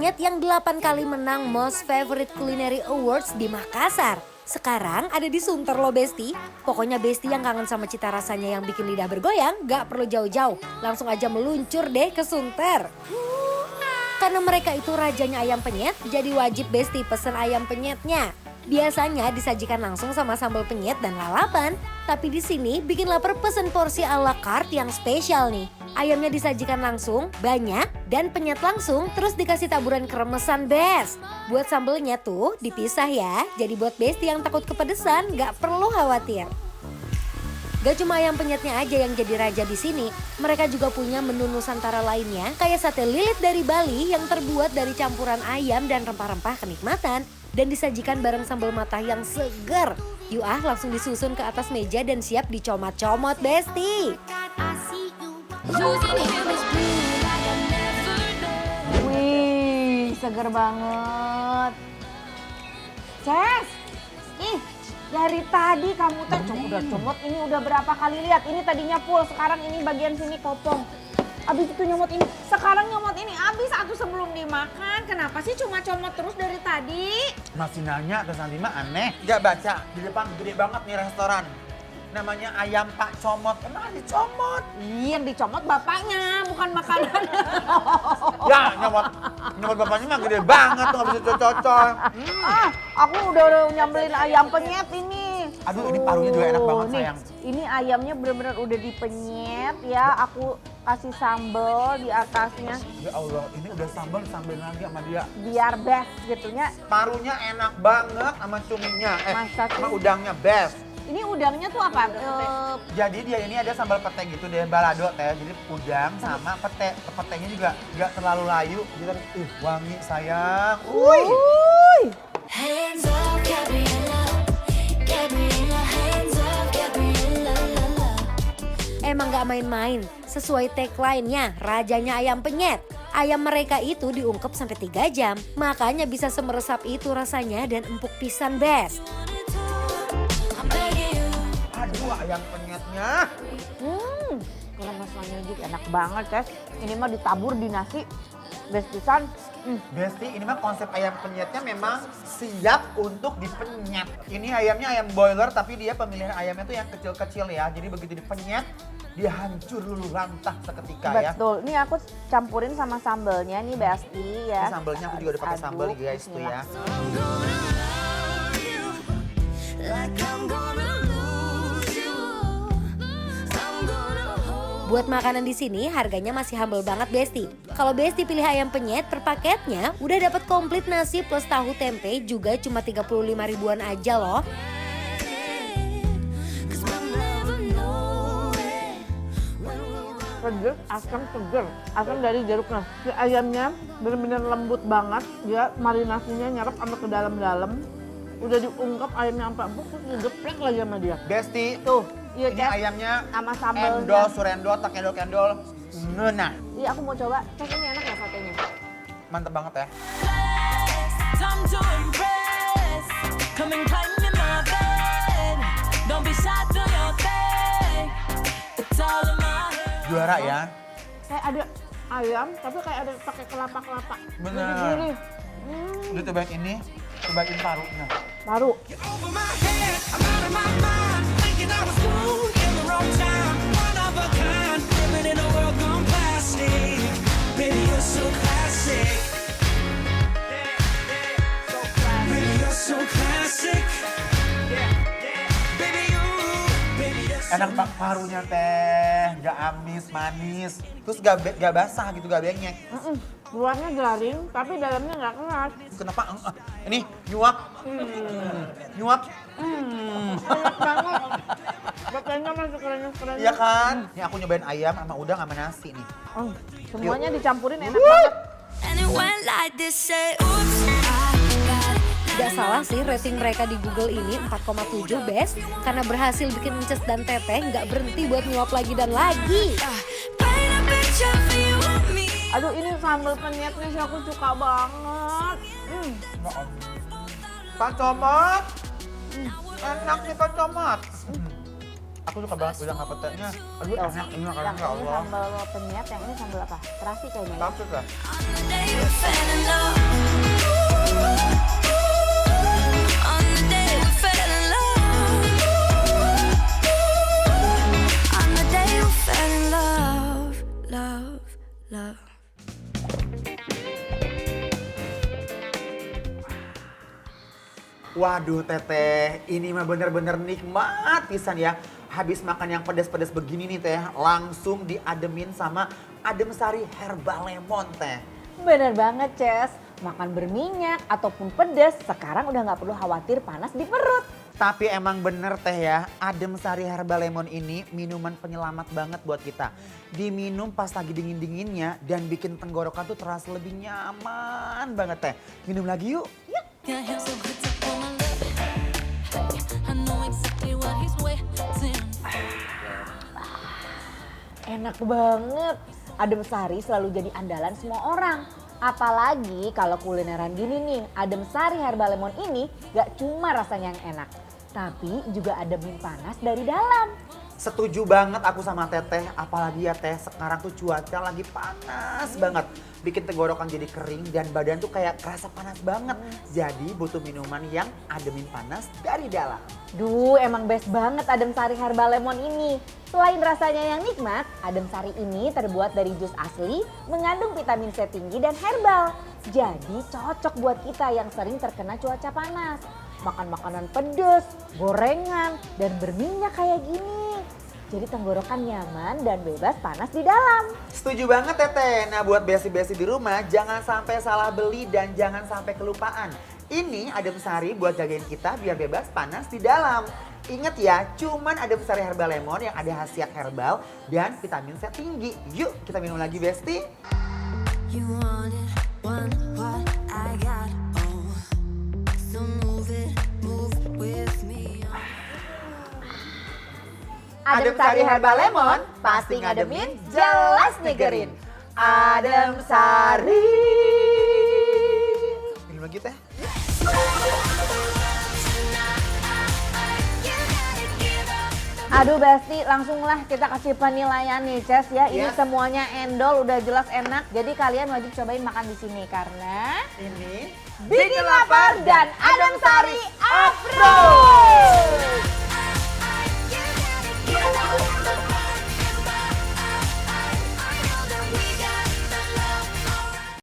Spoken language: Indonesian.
penyet yang 8 kali menang Most Favorite Culinary Awards di Makassar. Sekarang ada di Sunter loh Besti. Pokoknya Besti yang kangen sama cita rasanya yang bikin lidah bergoyang gak perlu jauh-jauh. Langsung aja meluncur deh ke Sunter. Karena mereka itu rajanya ayam penyet, jadi wajib Besti pesen ayam penyetnya. Biasanya disajikan langsung sama sambal penyet dan lalapan. Tapi di sini bikin lapar pesen porsi a la carte yang spesial nih. Ayamnya disajikan langsung, banyak, dan penyet langsung, terus dikasih taburan kremesan bes. Buat sambelnya tuh dipisah ya, jadi buat Besti yang takut kepedesan gak perlu khawatir. Gak cuma ayam penyetnya aja yang jadi raja di sini, mereka juga punya menu Nusantara lainnya kayak sate lilit dari Bali yang terbuat dari campuran ayam dan rempah-rempah kenikmatan dan disajikan bareng sambal matah yang seger. Yuk langsung disusun ke atas meja dan siap dicomot-comot Besti. Wih, seger banget. Ces, dari tadi kamu teh udah comot, ini udah berapa kali lihat. Ini tadinya full, sekarang ini bagian sini kopong. Abis itu nyomot ini, sekarang nyomot ini. Abis aku sebelum dimakan, kenapa sih cuma comot terus dari tadi? Masih nanya ke Santi mah aneh. Gak baca, di depan gede banget nih restoran. Namanya ayam Pak Comot, emang dicomot? Iya, yang dicomot bapaknya, bukan makanan. Ya, nyomot bapaknya mah gede banget tuh, gak bisa cocok. Aku udah nyambelin ayam penyet ini. Aduh, ini parunya juga enak banget Nih, sayang. ini ayamnya bener-bener udah dipenyet ya. Aku kasih sambal di atasnya. Ya Allah, ini udah sambal lagi sama dia. Biar best gitunya. Parunya enak banget sama cuminya, Masa sama sih? udangnya best. Ini udangnya tuh apa? Jadi dia ini ada sambal pete gitu deh, balado teh. Jadi udang sama pete. Petenya juga nggak terlalu layu. Jadi wangi sayang. Hands up, Gabriella. Gabriella, hands up, Gabriella. Emang gak main-main, sesuai tagline-nya, rajanya ayam penyet. Ayam mereka itu diungkep sampai 3 jam, makanya bisa semeresap itu rasanya dan empuk pisan best. Aduh, ayam penyetnya. Kalau masalahnya juga enak banget, Ces. Ini mah ditabur di nasi, best pisan. Besti, ini mah konsep ayam penyetnya memang siap untuk dipenyet. Ini ayamnya ayam boiler, tapi dia pemilihan ayamnya tuh yang kecil-kecil ya. Jadi begitu dipenyet, dia hancur luluh lantah seketika ya. Betul, ini aku campurin sama sambelnya nih Besti ya. Ini sambelnya aku juga udah pakai sambal nih guys tuh ya. Buat makanan di sini harganya masih humble banget Besti. Kalau Besti pilih ayam penyet per paketnya udah dapat komplit nasi plus tahu tempe juga cuma 35 ribuan aja loh. Seger, asam seger, asam dari jeruknya. Si ayamnya benar-benar lembut banget, dia marinasinya nyerap sampai ke dalam-dalam. Udah diungkep ayamnya sampai empuk, terus digeprek lagi sama dia. Besti, Tuh, iya ini Ces, ayamnya sama sambelnya. endol, surendol, tak endol-endol, ngena. Iya aku mau coba, Ces ini enak ya satenya? Mantep banget ya. Time to impress. Come and climb in my bed. Don't be shy, do your thing. It's all in my head. Juara ya. Kayak ada ayam, tapi kayak ada pakai kelapa-kelapa. Bener. Jadi gurih. Lu cobain ini, cobain parunya. Baru. Over my head, I'm out of my mind. Thinking I was cool in the wrong time. One of a kind, living in a world gone plastic. Baby, you're so classic. Baby, you're so classic. Baby, you're so Enak pak parunya teh, gak amis, manis. Terus gak basah gitu, gak bengek. Luarnya garing, tapi dalamnya nggak keras. Kenapa? Ini nyuap. Nyuap. Enak banget. Bakanya masih kerenyes-kerenyes. Iya kan? Ini aku nyobain ayam sama udang sama nasi nih. Semuanya dicampurin enak banget. And it went like this, say, oops, I got it. Gak salah sih rating mereka di Google ini 4,7 best karena berhasil bikin Ences dan Teteh gak berhenti buat nyuap lagi dan lagi. Paint a picture for you and me. Aduh ini sambal penyetnya sih aku suka banget. Pak Comot. Enak nih Pak Comot. Aku suka banget udang kapetenya. Aduh enak ini makanannya Yang ya ini Allah. sambal penyet, yang ini sambal apa? Terasi kayaknya ya. Takut lah. On the day we fell in love. On the day we fell in love. On the day we fell in love. Love, love. Waduh Teteh, ini mah bener-bener nikmat pisan ya. Habis makan yang pedas-pedas begini nih Teh, langsung diademin sama adem sari herbal lemon Teh. Bener banget, Ces. Makan berminyak ataupun pedas, sekarang udah nggak perlu khawatir panas di perut. Tapi emang bener Teh ya, adem sari herbal lemon ini minuman penyelamat banget buat kita. Diminum pas lagi dingin-dinginnya dan bikin tenggorokan tuh terasa lebih nyaman banget Teh. Minum lagi yuk. Got him so hooked up on my love. I know exactly what he's waiting. Enak banget. Adem sari selalu jadi andalan semua orang. Apalagi kalau kulineran gini nih, adem sari herbal lemon ini gak cuma rasanya yang enak, tapi juga ademin panas dari dalam. Setuju banget aku sama Teteh, apalagi ya Teh sekarang tuh cuaca lagi panas banget. Bikin tenggorokan jadi kering dan badan tuh kayak kerasa panas banget. Jadi butuh minuman yang ademin panas dari dalam. Duh, emang best banget adem sari herbal lemon ini. Selain rasanya yang nikmat, adem sari ini terbuat dari jus asli, mengandung vitamin C tinggi dan herbal. Jadi cocok buat kita yang sering terkena cuaca panas. Makan makanan pedas, gorengan, dan berminyak kayak gini. Jadi tenggorokan nyaman dan bebas panas di dalam. Setuju banget Teteh. Nah buat besi-besi di rumah jangan sampai salah beli dan jangan sampai kelupaan. Ini adem sari buat jagain kita biar bebas panas di dalam. Ingat ya, cuman adem sari herbal lemon yang ada khasiat herbal dan vitamin C tinggi. Yuk kita minum lagi Besti. You wanted one what I got. Oh, so move it, move with me. Adem sari herbal lemon, pasti ngademin, jelas nyegerin. Adem sari. Minum lagi Teh. Aduh Besti, langsunglah kita kasih penilaian nih Ces ya. Ini Yes. semuanya endol, udah jelas enak. Jadi kalian wajib cobain makan di sini karena Ini bikin lapar dan adem sari approve.